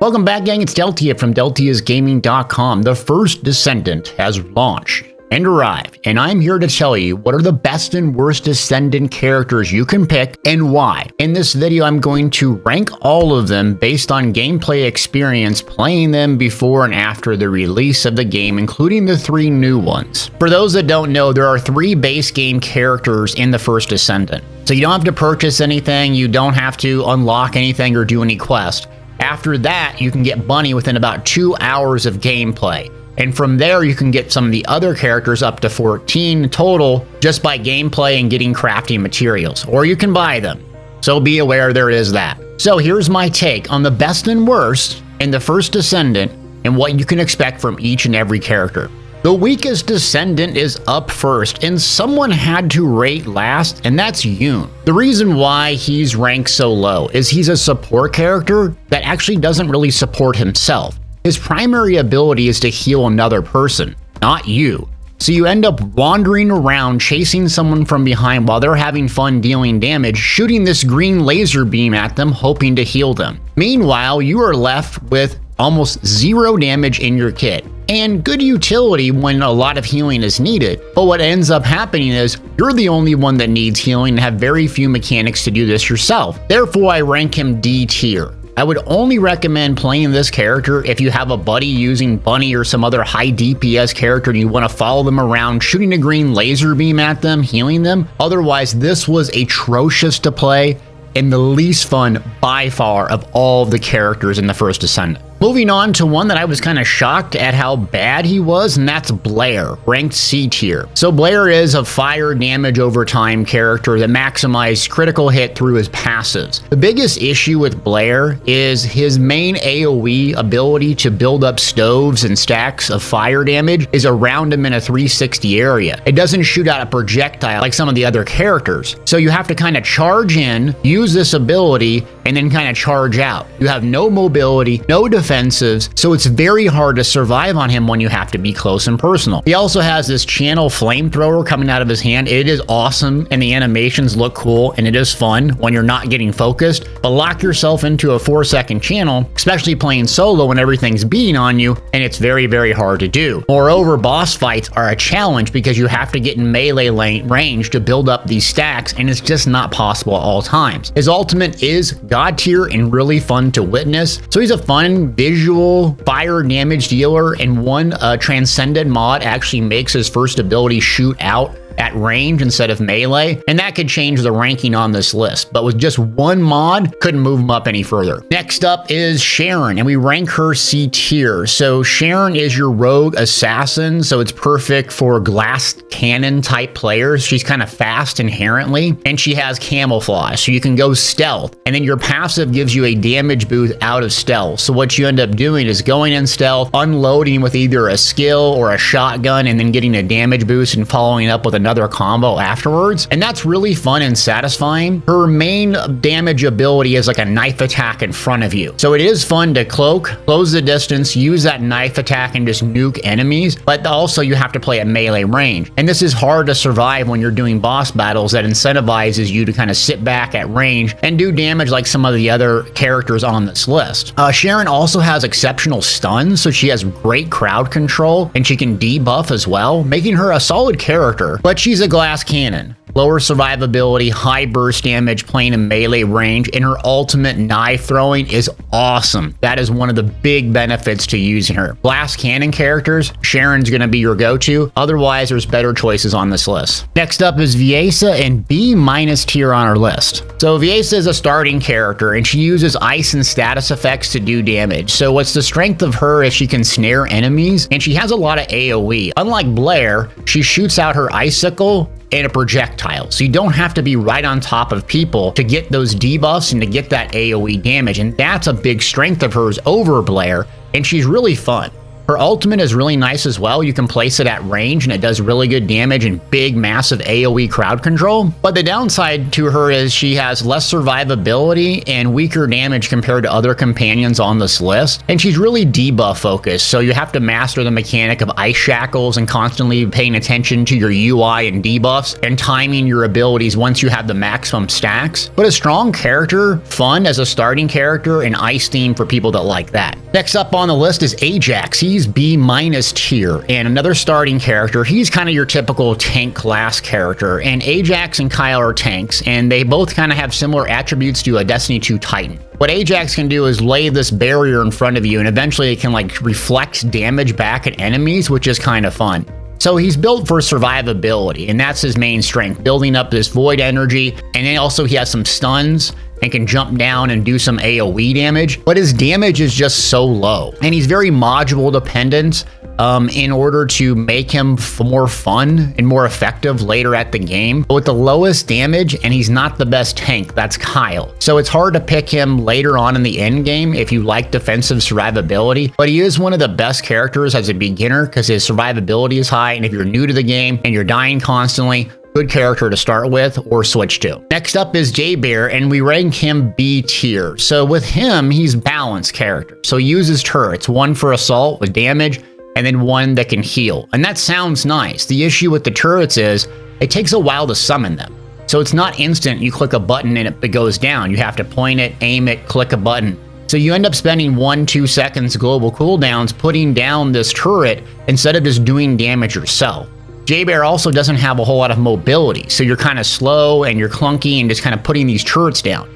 Welcome back, gang. It's Deltia from DeltiasGaming.com. The First Descendant has launched and arrived, and I'm here to tell you what are the best and worst Descendant characters you can pick and why. In this video, I'm going to rank all of them based on gameplay experience playing them before and after the release of the game, including the 3 new ones. For those that don't know, there are 3 base game characters in the First Descendant. So you don't have to purchase anything, you don't have to unlock anything or do any quest. After that, you can get Bunny within about 2 hours of gameplay. And from there, you can get some of the other characters up to 14 total just by gameplay and getting crafting materials. Or you can buy them. So be aware there is that. So here's my take on the best and worst in the First Descendant and what you can expect from each and every character. The weakest Descendant is up first, and someone had to rate last, and that's Yujin. The reason why he's ranked so low is he's a support character that actually doesn't really support himself. His primary ability is to heal another person, not you. So you end up wandering around chasing someone from behind while they're having fun dealing damage, shooting this green laser beam at them, hoping to heal them. Meanwhile, you are left with almost 0 damage in your kit and good utility when a lot of healing is needed. But what ends up happening is you're the only one that needs healing and have very few mechanics to do this yourself. Therefore, I rank him D tier. I would only recommend playing this character if you have a buddy using Bunny or some other high DPS character and you want to follow them around, shooting a green laser beam at them, healing them. Otherwise, this was atrocious to play and the least fun by far of all the characters in the First Descendant. Moving on to one that I was kind of shocked at how bad he was, and that's Blair, ranked C tier. So Blair is a fire damage over time character that maximizes critical hit through his passives. The biggest issue with Blair is his main AoE ability to build up stoves and stacks of fire damage is around him in a 360 area. It doesn't shoot out a projectile like some of the other characters. So you have to kind of charge in, use this ability, and then kind of charge out. You have no mobility, no defensives, so it's very hard to survive on him when you have to be close and personal. He also has this channel flamethrower coming out of his hand. It is awesome, and the animations look cool, and it is fun when you're not getting focused, but lock yourself into a 4-second channel, especially playing solo when everything's beating on you, and it's very, very hard to do. Moreover, boss fights are a challenge because you have to get in melee range to build up these stacks, and it's just not possible at all times. His ultimate is God tier and really fun to witness. So he's a fun visual fire damage dealer, and one Transcendent mod actually makes his first ability shoot out at range instead of melee, and that could change the ranking on this list, but with just one mod, couldn't move him up any further. Next up is Sharen, and we rank her C tier. So Sharen is your rogue assassin, so it's perfect for glass cannon type players. She's kind of fast inherently, and she has camouflage, so you can go stealth, and then your passive gives you a damage boost out of stealth. So what you end up doing is going in stealth, unloading with either a skill or a shotgun, and then getting a damage boost and following up with another combo afterwards, and that's really fun and satisfying. Her main damage ability is like a knife attack in front of you, so it is fun to cloak, close the distance, use that knife attack and just nuke enemies, but also you have to play at melee range, and this is hard to survive when you're doing boss battles that incentivizes you to kind of sit back at range and do damage like some of the other characters on this list. Sharen also has exceptional stuns, so she has great crowd control and she can debuff as well, making her a solid character. But she's a glass cannon. Lower survivability, high burst damage, playing in melee range, and her ultimate knife throwing is awesome. That is one of the big benefits to using her. Glass cannon characters, Sharen's gonna be your go-to. Otherwise, there's better choices on this list. Next up is Viessa, and B- tier on our list. So Viessa is a starting character, and she uses ice and status effects to do damage. So what's the strength of her is she can snare enemies, and she has a lot of AoE. Unlike Blair, she shoots out her icicle and a projectile, so you don't have to be right on top of people to get those debuffs and to get that AoE damage, and that's a big strength of hers over Blair, and she's really fun. Her ultimate is really nice as well. You can place it at range and it does really good damage and big, massive AoE crowd control. But the downside to her is she has less survivability and weaker damage compared to other companions on this list. And she's really debuff focused, so you have to master the mechanic of ice shackles and constantly paying attention to your UI and debuffs and timing your abilities once you have the maximum stacks. But a strong character, fun as a starting character, and ice theme for people that like that. Next up on the list is Ajax. He's B- tier, and another starting character. He's kind of your typical tank class character, and Ajax and Kyle are tanks, and they both kind of have similar attributes to a Destiny 2 Titan. What Ajax can do is lay this barrier in front of you, and eventually it can like reflect damage back at enemies, which is kind of fun. So he's built for survivability, and that's his main strength, building up this void energy, and then also he has some stuns and can jump down and do some AoE damage, but his damage is just so low. And he's very module dependent in order to make him more fun and more effective later at the game. But with the lowest damage, and he's not the best tank, that's Kyle. So it's hard to pick him later on in the end game if you like defensive survivability, but he is one of the best characters as a beginner because his survivability is high, and if you're new to the game and you're dying constantly, good character to start with or switch to. Next up is Jayber, and we rank him B tier. So with him, he's balanced character. So he uses turrets, one for assault with damage, and then one that can heal. And that sounds nice. The issue with the turrets is it takes a while to summon them. So it's not instant, you click a button and it goes down. You have to point it, aim it, click a button. So you end up spending 1-2 seconds global cooldowns putting down this turret instead of just doing damage yourself. Jayber also doesn't have a whole lot of mobility, so you're kind of slow and you're clunky and just kind of putting these turrets down.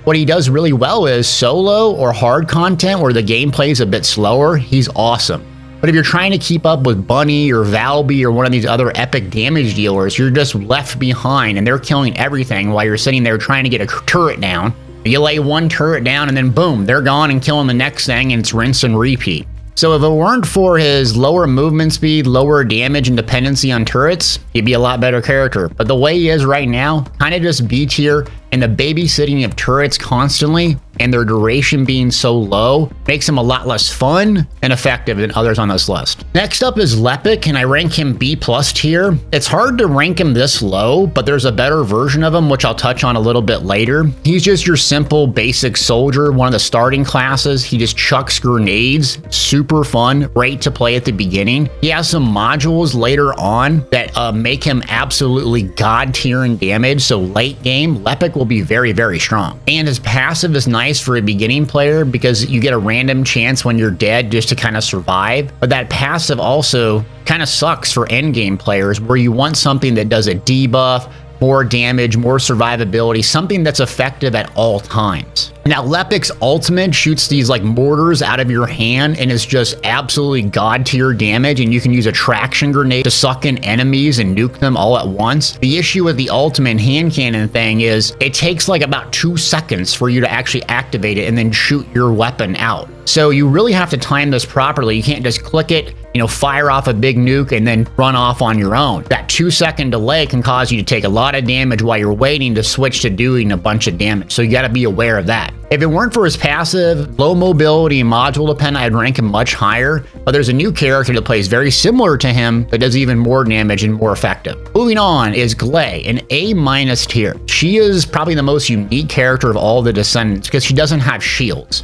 What he does really well is solo or hard content where the gameplay is a bit slower, he's awesome. But if you're trying to keep up with Bunny or Valby or one of these other epic damage dealers, you're just left behind and they're killing everything while you're sitting there trying to get a turret down. You lay one turret down and then boom, they're gone and killing the next thing, and it's rinse and repeat. So if it weren't for his lower movement speed, lower damage, and dependency on turrets, he'd be a lot better character. But the way he is right now, kind of just B tier, and the babysitting of turrets constantly and their duration being so low makes him a lot less fun and effective than others on this list. Next up is Lepic, and I rank him B+ tier. It's hard to rank him this low, but there's a better version of him, which I'll touch on a little bit later. He's just your simple basic soldier, one of the starting classes. He just chucks grenades, super fun, great to play at the beginning. He has some modules later on that make him absolutely god tier in damage, so late game, Lepic will be very, very strong. And his passive is nice for a beginning player because you get a random chance when you're dead just to kind of survive. But that passive also kind of sucks for endgame players where you want something that does a debuff, more damage, more survivability, something that's effective at all times. Now, Lepic's ultimate shoots these like mortars out of your hand and is just absolutely god tier damage, and you can use a traction grenade to suck in enemies and nuke them all at once. The issue with the ultimate hand cannon thing is it takes like about 2 seconds for you to actually activate it and then shoot your weapon out. So you really have to time this properly. You can't just click it, fire off a big nuke and then run off on your own. That 2-second delay can cause you to take a lot of damage while you're waiting to switch to doing a bunch of damage. So you got to be aware of that. If it weren't for his passive, low mobility, and module dependent, I'd rank him much higher. But there's a new character that plays very similar to him that does even more damage and more effective. Moving on is Gley, an A- tier. She is probably the most unique character of all the Descendants because she doesn't have shields.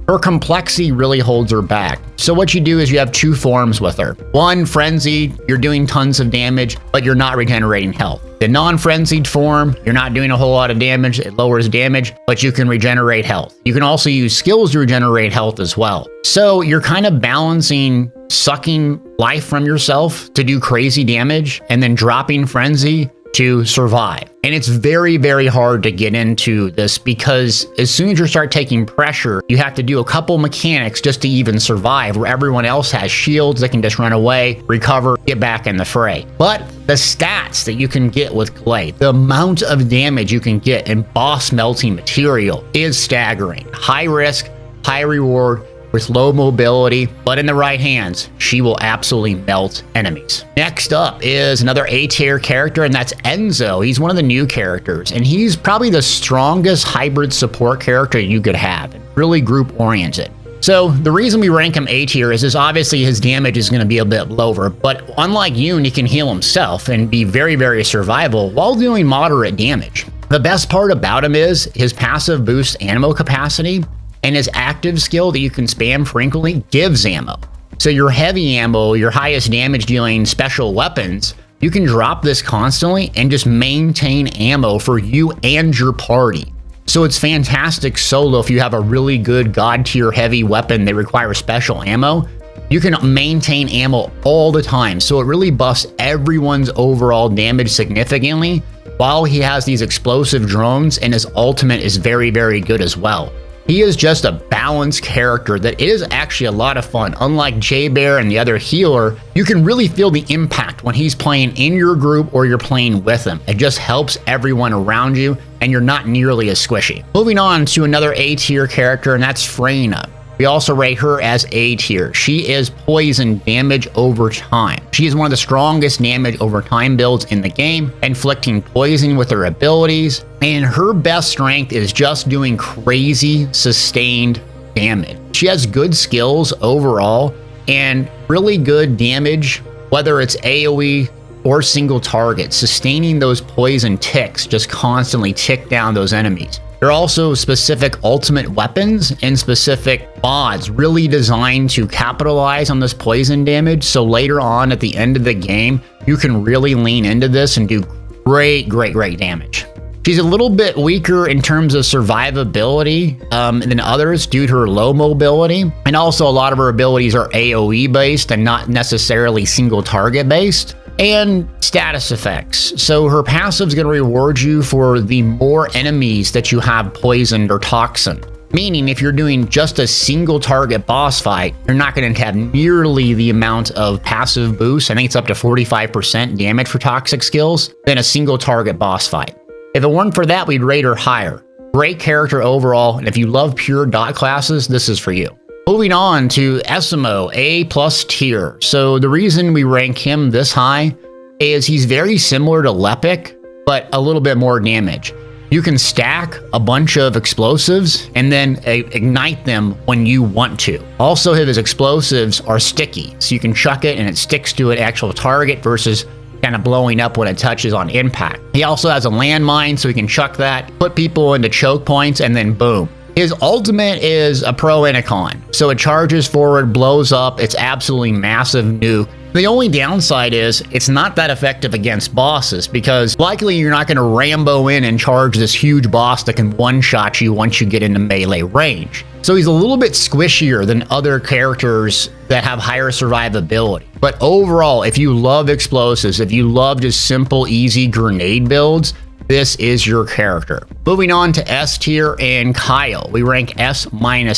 Her complexity really holds her back. So what you do is you have 2 forms with her. One, frenzied, you're doing tons of damage, but you're not regenerating health. The non-frenzied form, you're not doing a whole lot of damage, it lowers damage, but you can regenerate health. You can also use skills to regenerate health as well. So you're kind of balancing sucking life from yourself to do crazy damage and then dropping frenzy to survive. And it's very, very hard to get into this because as soon as you start taking pressure, you have to do a couple mechanics just to even survive, where everyone else has shields that can just run away, recover, get back in the fray. But the stats that you can get with Gley, the amount of damage you can get in boss melting material is staggering. High risk, high reward, with low mobility, but in the right hands, she will absolutely melt enemies. Next up is another A-tier character, and that's Enzo. He's one of the new characters, and he's probably the strongest hybrid support character you could have, really group-oriented. So the reason we rank him A tier is obviously his damage is going to be a bit lower, but unlike Yujin, he can heal himself and be very, very survivable while doing moderate damage. The best part about him is his passive boosts ammo capacity, and his active skill that you can spam frequently gives ammo. So your heavy ammo, your highest damage dealing special weapons, you can drop this constantly and just maintain ammo for you and your party. So it's fantastic solo if you have a really good god tier heavy weapon that requires special ammo. You can maintain ammo all the time, so it really buffs everyone's overall damage significantly, while he has these explosive drones and his ultimate is very, very good as well. He is just a balanced character that is actually a lot of fun. Unlike Jayber and the other healer, you can really feel the impact when he's playing in your group or you're playing with him. It just helps everyone around you and you're not nearly as squishy. Moving on to another A tier character, and that's Freyna. We also rate her as A tier. She is poison damage over time. She is one of the strongest damage over time builds in the game, inflicting poison with her abilities, and her best strength is just doing crazy sustained damage. She has good skills overall and really good damage, whether it's AoE or single target. Sustaining those poison ticks just constantly tick down those enemies. There are also specific ultimate weapons and specific mods really designed to capitalize on this poison damage. So later on at the end of the game, you can really lean into this and do great damage. She's a little bit weaker in terms of survivability than others due to her low mobility. And also a lot of her abilities are AoE based and not necessarily single target based. And status effects. So her passive is going to reward you for the more enemies that you have poisoned or toxined. Meaning if you're doing just a single target boss fight, you're not going to have nearly the amount of passive boost. I think it's up to 45% damage for toxic skills than a single target boss fight. If it weren't for that, we'd rate her higher. Great character overall, and if you love pure dot classes, this is for you. Moving on to Esiemo, A+ tier. So the reason we rank him this high is he's very similar to Lepic, but a little bit more damage. You can stack a bunch of explosives and then ignite them when you want to. Also, his explosives are sticky, so you can chuck it and it sticks to an actual target versus kind of blowing up when it touches on impact. He also has a landmine, so he can chuck that, put people into choke points, and then boom. His ultimate is a pro and a con. So it charges forward, blows up, it's absolutely massive nuke. The only downside is it's not that effective against bosses because likely you're not going to Rambo in and charge this huge boss that can one-shot you once you get into melee range. So he's a little bit squishier than other characters that have higher survivability. But overall, if you love explosives, if you love just simple, easy grenade builds, this is your character. Moving on to S tier and Kyle. We rank S-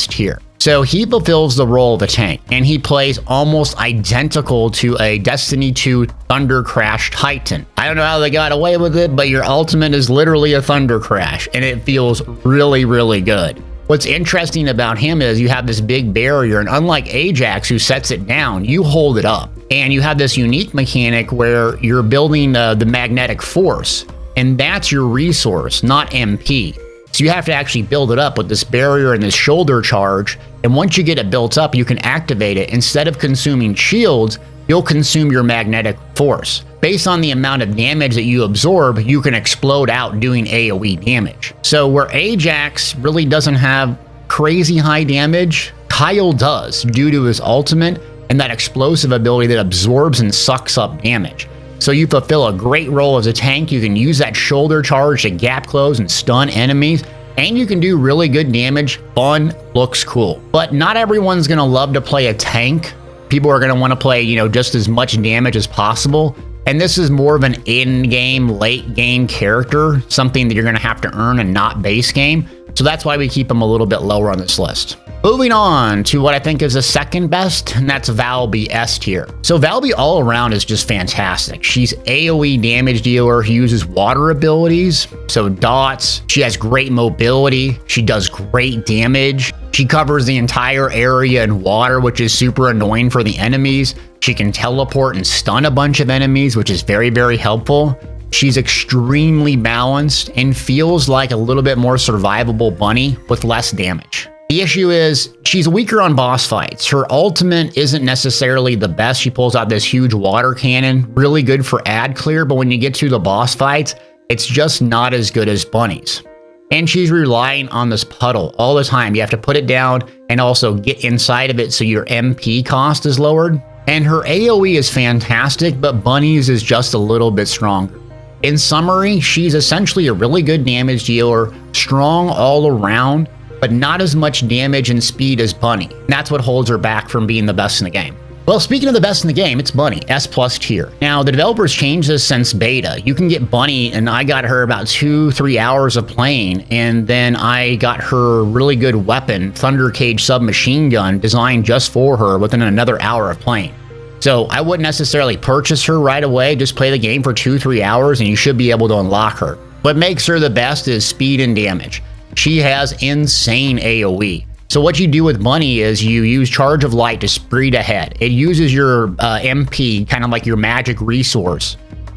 tier. So he fulfills the role of a tank, and he plays almost identical to a Destiny 2 Thunder Crash Titan. I don't know how they got away with it, but your ultimate is literally a Thunder Crash, and it feels really good. What's interesting about him is you have this big barrier, and unlike Ajax, who sets it down, you hold it up. And you have this unique mechanic where you're building the magnetic force, and that's your resource, not MP. So you have to actually build it up with this barrier and this shoulder charge, and once you get it built up, you can activate it. Instead of consuming shields, you'll consume your magnetic force. Based on the amount of damage that you absorb, you can explode out doing AoE damage. So where Ajax really doesn't have crazy high damage, Kyle does due to his ultimate and that explosive ability that absorbs and sucks up damage. So you fulfill a great role as a tank. You can use that shoulder charge to gap close and stun enemies, and you can do really good damage. Fun, looks cool. But not everyone's gonna love to play a tank. People are gonna wanna play, just as much damage as possible. And this is more of an in-game, late-game character, something that you're gonna have to earn and not base game. So that's why we keep him a little bit lower on this list. Moving on to what I think is the second best, and that's Valby S tier. So Valby all around is just fantastic. She's AoE damage dealer. She uses water abilities, so dots. She has great mobility. She does great damage. She covers the entire area in water, which is super annoying for the enemies. She can teleport and stun a bunch of enemies, which is very helpful. She's extremely balanced and feels like a little bit more survivable bunny with less damage. The issue is she's weaker on boss fights. Her ultimate isn't necessarily the best. She pulls out this huge water cannon, really good for ad clear, but when you get to the boss fights, it's just not as good as Bunny's. And she's relying on this puddle all the time. You have to put it down and also get inside of it so your MP cost is lowered. And her AoE is fantastic, but Bunny's is just a little bit stronger. In summary, she's essentially a really good damage dealer, strong all around, but not as much damage and speed as Bunny. And that's what holds her back from being the best in the game. Well, speaking of the best in the game, it's Bunny, S+ tier. Now, the developers changed this since beta. You can get Bunny, and I got her about 2-3 hours of playing, and then I got her really good weapon, Thunder Cage submachine gun, designed just for her within another hour of playing. So I wouldn't necessarily purchase her right away, just play the game for 2-3 hours and you should be able to unlock her. What makes her the best is speed and damage. She has insane AoE. So what you do with Bunny is you use Charge of Light to speed ahead. It uses your MP, kind of like your magic resource,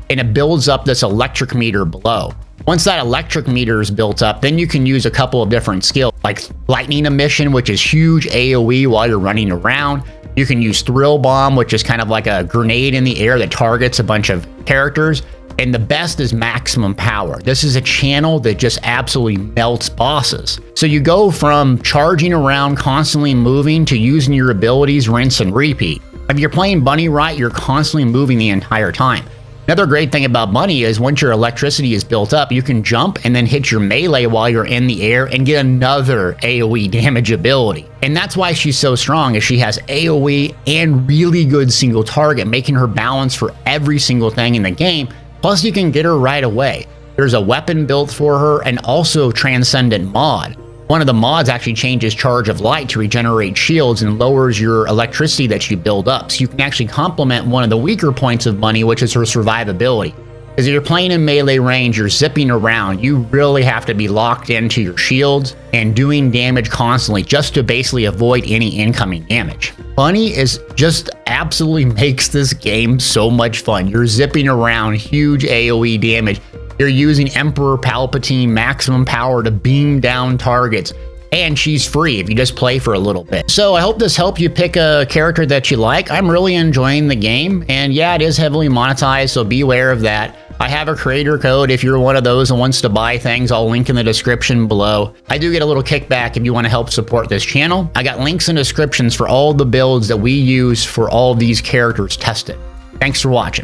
and it builds up this electric meter below. Once that electric meter is built up, then you can use a couple of different skills, like Lightning Emission, which is huge AoE while you're running around. You can use Thrill Bomb, which is kind of like a grenade in the air that targets a bunch of characters. And the best is Maximum Power. This is a channel that just absolutely melts bosses. So you go from charging around, constantly moving, to using your abilities, rinse and repeat. If you're playing Bunny right, you're constantly moving the entire time. Another great thing about Bunny is once your electricity is built up, you can jump and then hit your melee while you're in the air and get another AoE damage ability. And that's why she's so strong, is she has AoE and really good single target, making her balance for every single thing in the game. Plus you can get her right away. There's a weapon built for her and also Transcendent mod. One of the mods actually changes Charge of Light to regenerate shields and lowers your electricity that you build up. So you can actually complement one of the weaker points of Bunny, which is her survivability. Because if you're playing in melee range, you're zipping around, you really have to be locked into your shields and doing damage constantly just to basically avoid any incoming damage. Bunny is just absolutely makes this game so much fun. You're zipping around, huge AoE damage. You're using Emperor Palpatine Maximum Power to beam down targets. And she's free if you just play for a little bit. So I hope this helped you pick a character that you like. I'm really enjoying the game. And yeah, it is heavily monetized, so be aware of that. I have a creator code if you're one of those and wants to buy things. I'll link in the description below. I do get a little kickback if you want to help support this channel. I got links and descriptions for all the builds that we use for all these characters tested. Thanks for watching.